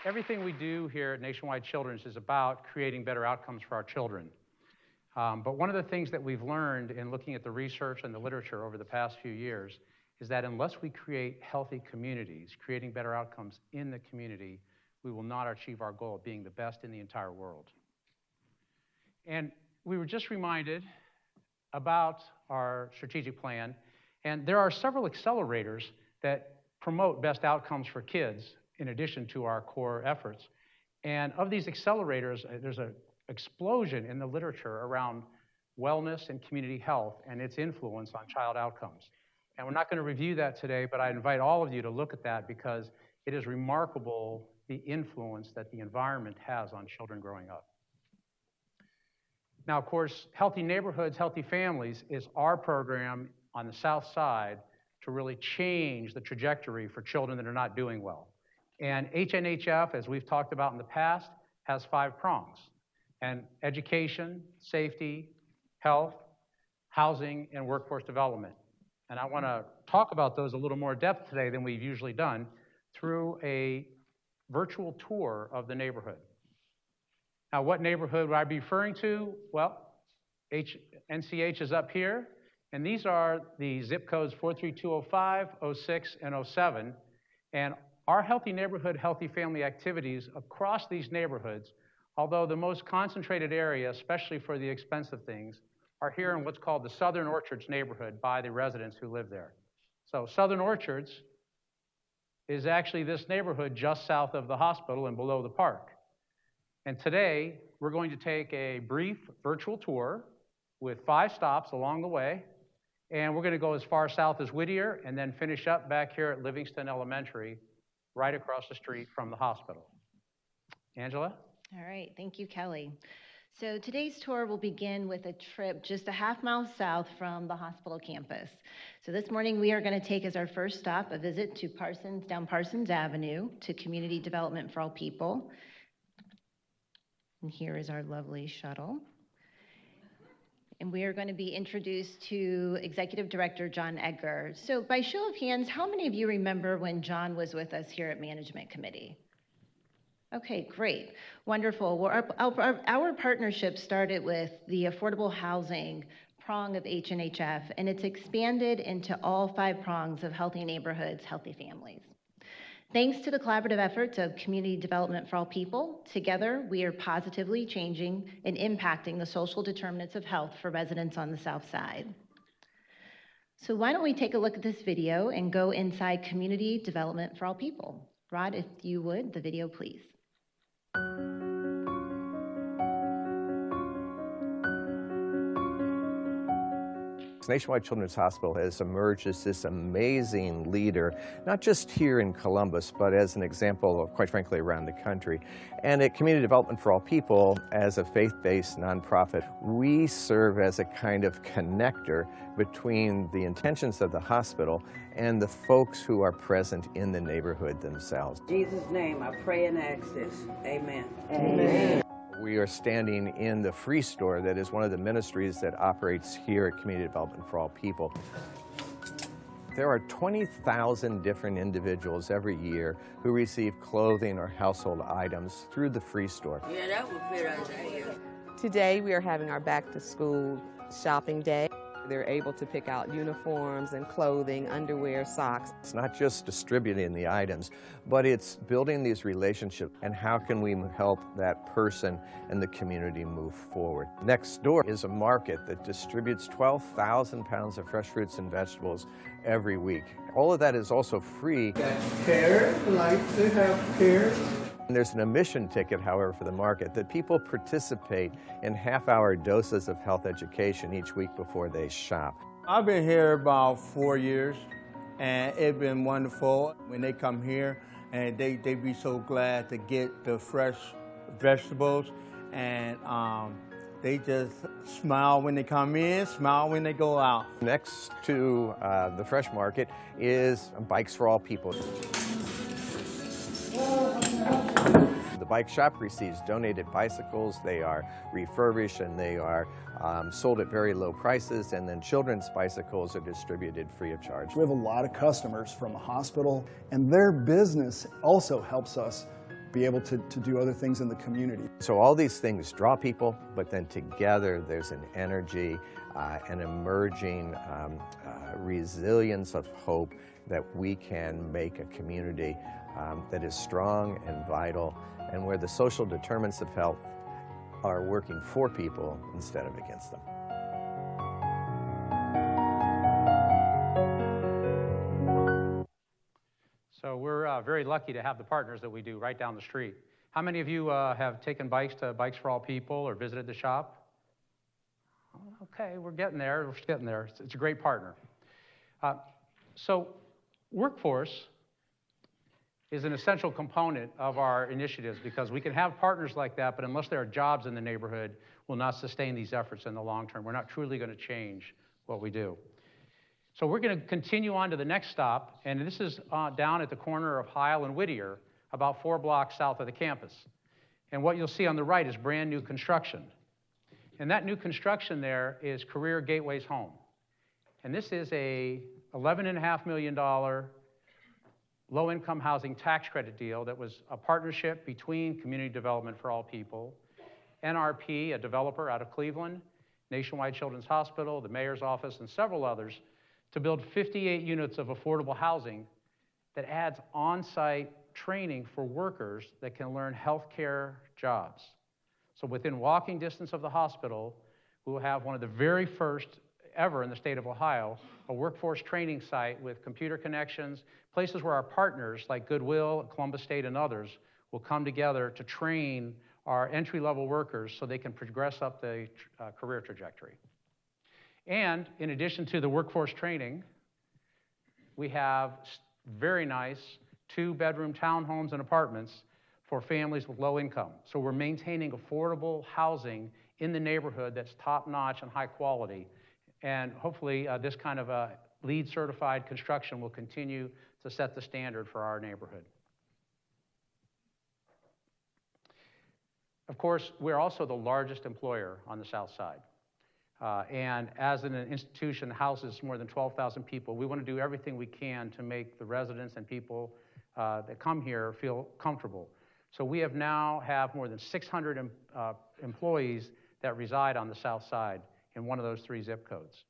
everything we do here at Nationwide Children's is about creating better outcomes for our children. But one of the things that we've learned in looking at the research and the literature over the past few years is that unless we create healthy communities, creating better outcomes in the community, we will not achieve our goal of being the best in the entire world. And we were just reminded about our strategic plan, and there are several accelerators that promote best outcomes for kids in addition to our core efforts. And of these accelerators, there's an explosion in the literature around wellness and community health and its influence on child outcomes. And we're not going to review that today, but I invite all of you to look at that because it is remarkable the influence that the environment has on children growing up. Now, of course, Healthy Neighborhoods, Healthy Families is our program on the South Side to really change the trajectory for children that are not doing well. And HNHF, as we've talked about in the past, has 5 prongs. And education, safety, health, housing, and workforce development. And I want to talk about those a little more depth today than we've usually done through a virtual tour of the neighborhood. Now, what neighborhood would I be referring to? Well, NCH is up here, and these are the zip codes 43205, 06, and 07. And our Healthy Neighborhood, Healthy Family activities across these neighborhoods, although the most concentrated area, especially for the expensive things, are here in what's called the Southern Orchards neighborhood by the residents who live there. So Southern Orchards is actually this neighborhood just south of the hospital and below the park. And today, we're going to take a brief virtual tour with 5 stops along the way. And we're going to go as far south as Whittier and then finish up back here at Livingston Elementary, right across the street from the hospital. Angela? All right, thank you, Kelly. So today's tour will begin with a trip just a half-mile south from the hospital campus. So this morning we are going to take as our first stop a visit to down Parsons Avenue to Community Development for All People. And here is our lovely shuttle. And we are going to be introduced to Executive Director John Edgar. So by show of hands, how many of you remember when John was with us here at Management Committee? Okay, great, wonderful. Well, our partnership started with the affordable housing prong of HNHF, and it's expanded into all 5 prongs of Healthy Neighborhoods, Healthy Families. Thanks to the collaborative efforts of Community Development for All People, together we are positively changing and impacting the social determinants of health for residents on the South Side. So why don't we take a look at this video and go inside Community Development for All People. Rod, if you would, the video please. Nationwide Children's Hospital has emerged as this amazing leader, not just here in Columbus, but as an example of, quite frankly, around the country. And at Community Development for All People, as a faith-based nonprofit, we serve as a kind of connector between the intentions of the hospital and the folks who are present in the neighborhood themselves. In Jesus' name, I pray and ask this. Amen. Amen. We are standing in the Free Store that is one of the ministries that operates here at Community Development for All People. There are 20,000 different individuals every year who receive clothing or household items through the Free Store. Yeah, that would fit us right here. Today we are having our back to school shopping day. They're able to pick out uniforms and clothing, underwear, socks. It's not just distributing the items, but it's building these relationships and how can we help that person and the community move forward. Next door is a market that distributes 12,000 pounds of fresh fruits and vegetables every week. All of that is also free. Care, like they have care. And there's an admission ticket, however, for the market that people participate in half-hour doses of health education each week before they shop. I've been here about 4 years, and it's been wonderful. When they come here, and they be so glad to get the fresh vegetables, and they just smile when they come in, smile when they go out. Next to the fresh market is Bikes for All People. The bike shop receives donated bicycles. They are refurbished and they are sold at very low prices, and then children's bicycles are distributed free of charge. We have a lot of customers from a hospital, and their business also helps us be able to do other things in the community. So all these things draw people, but then together there's an energy, an emerging resilience of hope that we can make a community that is strong and vital, and where the social determinants of health are working for people instead of against them. So we're very lucky to have the partners that we do right down the street. How many of you have taken bikes to Bikes for All People or visited the shop? Okay, we're getting there. We're getting there. It's a great partner. So workforce is an essential component of our initiatives, because we can have partners like that, but unless there are jobs in the neighborhood, we'll not sustain these efforts in the long term. We're not truly going to change what we do. So we're going to continue on to the next stop, and this is down at the corner of Heil and Whittier, about 4 blocks south of the campus. And what you'll see on the right is brand new construction. And that new construction there is Career Gateways Home. And this is a $11.5 million low-income housing tax credit deal that was a partnership between Community Development for All People, NRP, a developer out of Cleveland, Nationwide Children's Hospital, the mayor's office, and several others, to build 58 units of affordable housing that adds on-site training for workers that can learn healthcare jobs. So within walking distance of the hospital, we will have one of the very first ever in the state of Ohio, a workforce training site with computer connections, places where our partners like Goodwill, Columbus State, and others will come together to train our entry-level workers so they can progress up the career trajectory. And in addition to the workforce training, we have very nice 2-bedroom townhomes and apartments for families with low income. So we're maintaining affordable housing in the neighborhood that's top-notch and high quality. And hopefully this kind of LEED certified construction will continue to set the standard for our neighborhood. Of course, we're also the largest employer on the South Side. And as an institution that houses more than 12,000 people, we want to do everything we can to make the residents and people that come here feel comfortable. So we now have more than 600 employees that reside on the South Side in one of those 3 zip codes.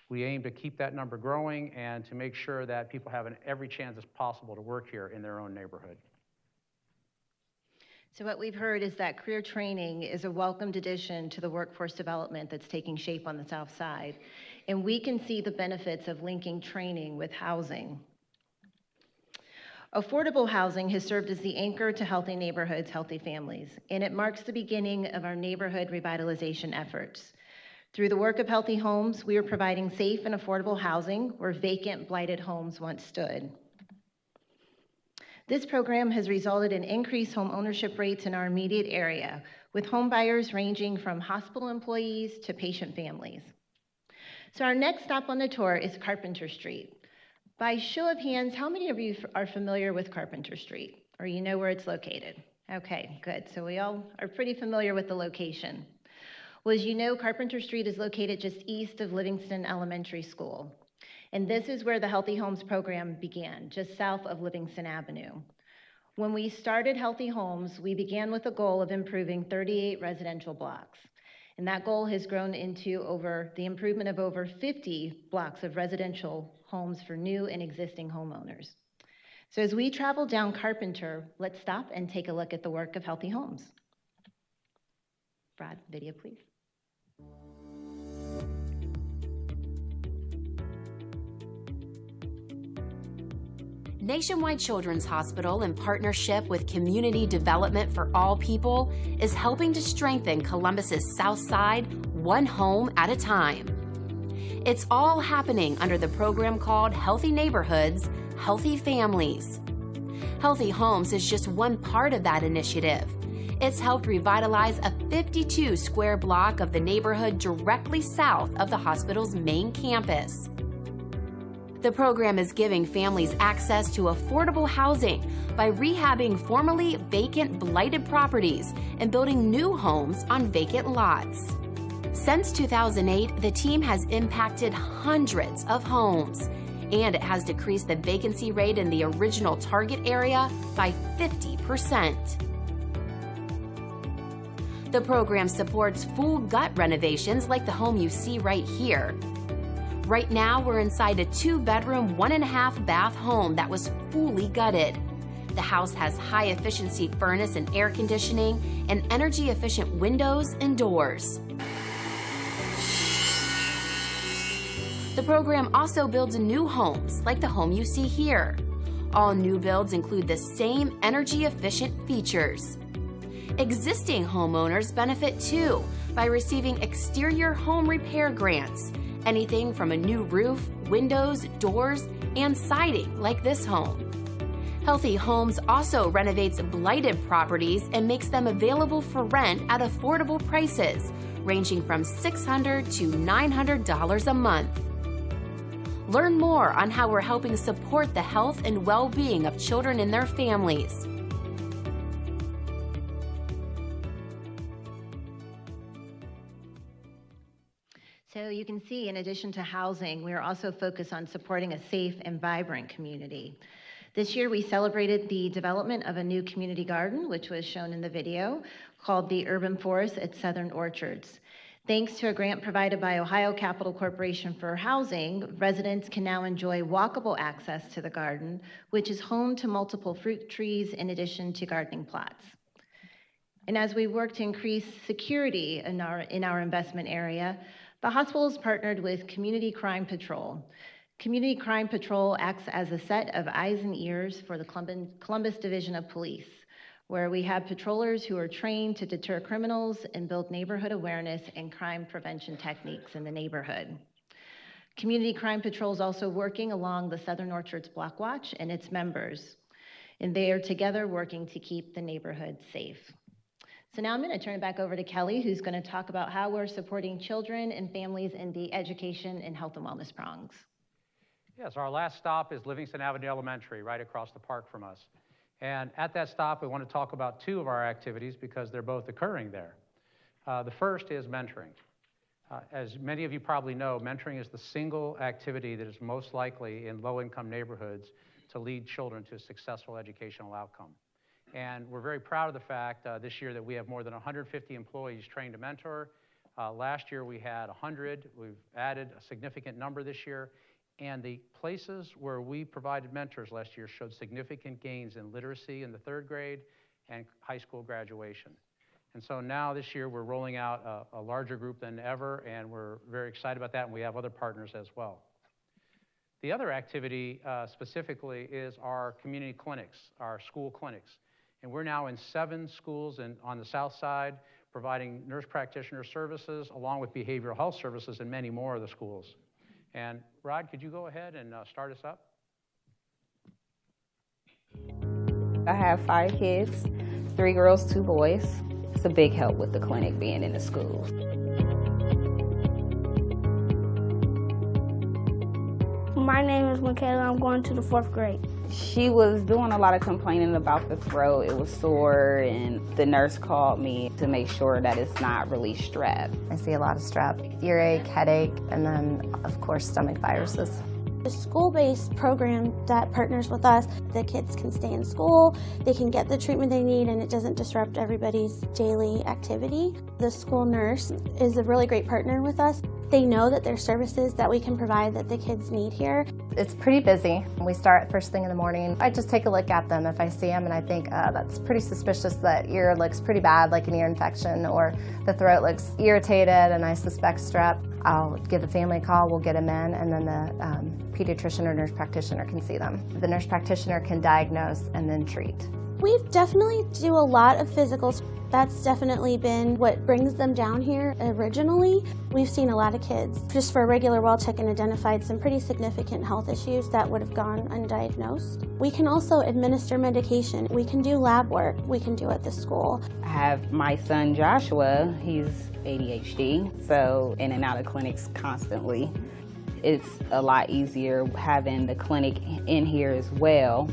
We aim to keep that number growing and to make sure that people have every chance as possible to work here in their own neighborhood. So what we've heard is that career training is a welcomed addition to the workforce development that's taking shape on the South Side. And we can see the benefits of linking training with housing. Affordable housing has served as the anchor to healthy neighborhoods, healthy families, and it marks the beginning of our neighborhood revitalization efforts. Through the work of Healthy Homes, we are providing safe and affordable housing where vacant, blighted homes once stood. This program has resulted in increased home ownership rates in our immediate area, with home buyers ranging from hospital employees to patient families. So our next stop on the tour is Carpenter Street. By show of hands, how many of you are familiar with Carpenter Street, or you know where it's located? Okay, good. So we all are pretty familiar with the location. Well, as you know, Carpenter Street is located just east of Livingston Elementary School. And this is where the Healthy Homes program began, just south of Livingston Avenue. When we started Healthy Homes, we began with a goal of improving 38 residential blocks. And that goal has grown into the improvement of over 50 blocks of residential homes for new and existing homeowners. So as we travel down Carpenter, let's stop and take a look at the work of Healthy Homes. Brad, video please. Nationwide Children's Hospital, in partnership with Community Development for All People, is helping to strengthen Columbus's South Side one home at a time. It's all happening under the program called Healthy Neighborhoods, Healthy Families. Healthy Homes is just one part of that initiative. It's helped revitalize a 52-square block of the neighborhood directly south of the hospital's main campus. The program is giving families access to affordable housing by rehabbing formerly vacant, blighted properties and building new homes on vacant lots. Since 2008, the team has impacted hundreds of homes, and it has decreased the vacancy rate in the original target area by 50%. The program supports full gut renovations like the home you see right here. Right now, we're inside a 2-bedroom, 1.5 bath home that was fully gutted. The house has high-efficiency furnace and air conditioning and energy-efficient windows and doors. The program also builds new homes, like the home you see here. All new builds include the same energy-efficient features. Existing homeowners benefit too by receiving exterior home repair grants, anything from a new roof, windows, doors, and siding like this home. Healthy Homes also renovates blighted properties and makes them available for rent at affordable prices, ranging from $600 to $900 a month. Learn more on how we're helping support the health and well-being of children and their families. So you can see, in addition to housing, we are also focused on supporting a safe and vibrant community. This year, we celebrated the development of a new community garden, which was shown in the video, called the Urban Forest at Southern Orchards. Thanks to a grant provided by Ohio Capital Corporation for Housing, residents can now enjoy walkable access to the garden, which is home to multiple fruit trees in addition to gardening plots. And as we work to increase security in our investment area, the hospital has partnered with Community Crime Patrol. Community Crime Patrol acts as a set of eyes and ears for the Columbus Division of Police, where we have patrollers who are trained to deter criminals and build neighborhood awareness and crime prevention techniques in the neighborhood. Community Crime Patrol is also working along the Southern Orchards Block Watch and its members, and they are together working to keep the neighborhood safe. So now I'm going to turn it back over to Kelly, who's going to talk about how we're supporting children and families in the education and health and wellness prongs. Yes, our last stop is Livingston Avenue Elementary, right across the park from us. And at that stop, we want to talk about two of our activities because they're both occurring there. The first is mentoring. As many of you probably know, mentoring is the single activity that is most likely in low-income neighborhoods to lead children to a successful educational outcome. And we're very proud of the fact this year that we have more than 150 employees trained to mentor. Last year we had 100. We've added a significant number this year. And the places where we provided mentors last year showed significant gains in literacy in the 3rd grade and high school graduation. And so now this year we're rolling out a larger group than ever, and we're very excited about that, and we have other partners as well. The other activity specifically is our community clinics, our school clinics. And we're now in 7 schools on the south side, providing nurse practitioner services along with behavioral health services in many more of the schools. And Rod, could you go ahead and start us up? I have 5 kids, 3 girls, 2 boys. It's a big help with the clinic being in the schools. My name is Michaela. I'm going to the 4th grade. She was doing a lot of complaining about the throat. It was sore, and the nurse called me to make sure that it's not really strep. I see a lot of strep, earache, headache, and then, of course, stomach viruses. A school-based program that partners with us. The kids can stay in school, they can get the treatment they need, and it doesn't disrupt everybody's daily activity. The school nurse is a really great partner with us. They know that there's services that we can provide that the kids need here. It's pretty busy. We start first thing in the morning. I just take a look at them if I see them and I think that's pretty suspicious. That ear looks pretty bad, like an ear infection, or the throat looks irritated and I suspect strep. I'll give the family a call, we'll get them in, and then the pediatrician or nurse practitioner can see them. The nurse practitioner can diagnose and then treat. We definitely do a lot of physicals. That's definitely been what brings them down here originally. We've seen a lot of kids just for a regular well check and identified some pretty significant health issues that would have gone undiagnosed. We can also administer medication. We can do lab work. We can do at the school. I have my son Joshua. He's ADHD, so in and out of clinics constantly. It's a lot easier having the clinic in here as well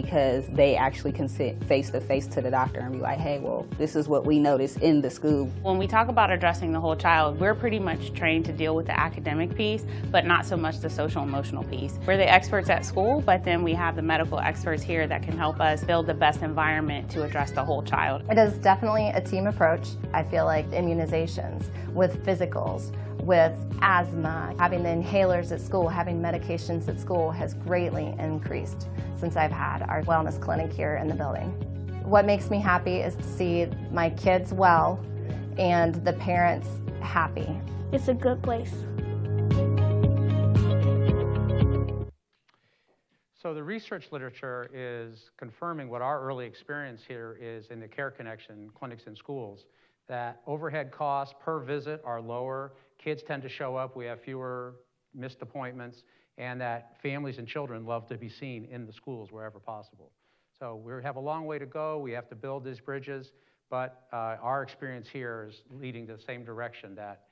because they actually can sit face to face to the doctor and be like, hey, well, this is what we noticed in the school. When we talk about addressing the whole child, we're pretty much trained to deal with the academic piece, but not so much the social emotional piece. We're the experts at school, but then we have the medical experts here that can help us build the best environment to address the whole child. It is definitely a team approach. I feel like immunizations, with physicals, with asthma, having the inhalers at school, having medications at school has greatly increased since I've had our wellness clinic here in the building. What makes me happy is to see my kids well and the parents happy. It's a good place. So the research literature is confirming what our early experience here is in the Care Connection clinics and schools, that overhead costs per visit are lower, kids tend to show up, we have fewer missed appointments, and that families and children love to be seen in the schools wherever possible. So we have a long way to go, we have to build these bridges, but our experience here is leading to the same direction that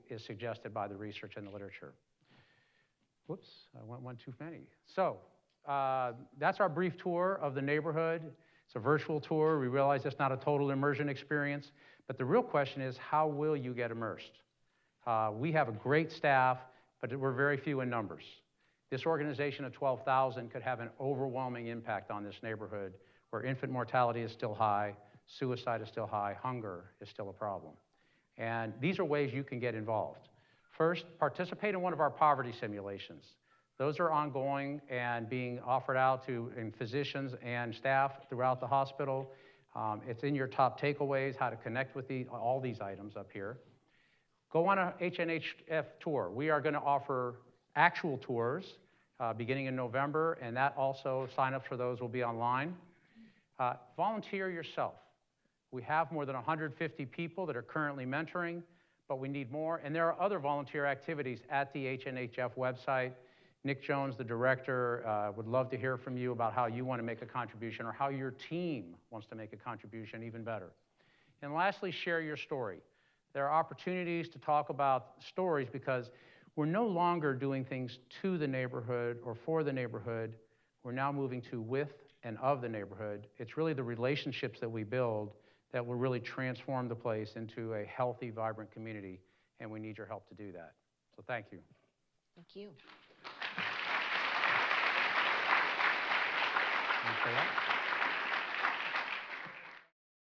is suggested by the research and the literature. Whoops, I went one too many. So that's our brief tour of the neighborhood. It's a virtual tour. We realize it's not a total immersion experience, but the real question is, how will you get immersed? We have a great staff, but we're very few in numbers. This organization of 12,000 could have an overwhelming impact on this neighborhood where infant mortality is still high, suicide is still high, hunger is still a problem. And these are ways you can get involved. First, participate in one of our poverty simulations. Those are ongoing and being offered out to physicians and staff throughout the hospital. It's in your top takeaways, how to connect with all these items up here. Go on a HNHF tour. We are going to offer actual tours beginning in November, and that also, sign-ups for those will be online. Volunteer yourself. We have more than 150 people that are currently mentoring, but we need more. And there are other volunteer activities at the HNHF website. Nick Jones, the director, would love to hear from you about how you want to make a contribution or how your team wants to make a contribution even better. And lastly, share your story. There are opportunities to talk about stories because we're no longer doing things to the neighborhood or for the neighborhood. We're now moving to with and of the neighborhood. It's really the relationships that we build that will really transform the place into a healthy, vibrant community, and we need your help to do that. So thank you. Thank you. Can you say that?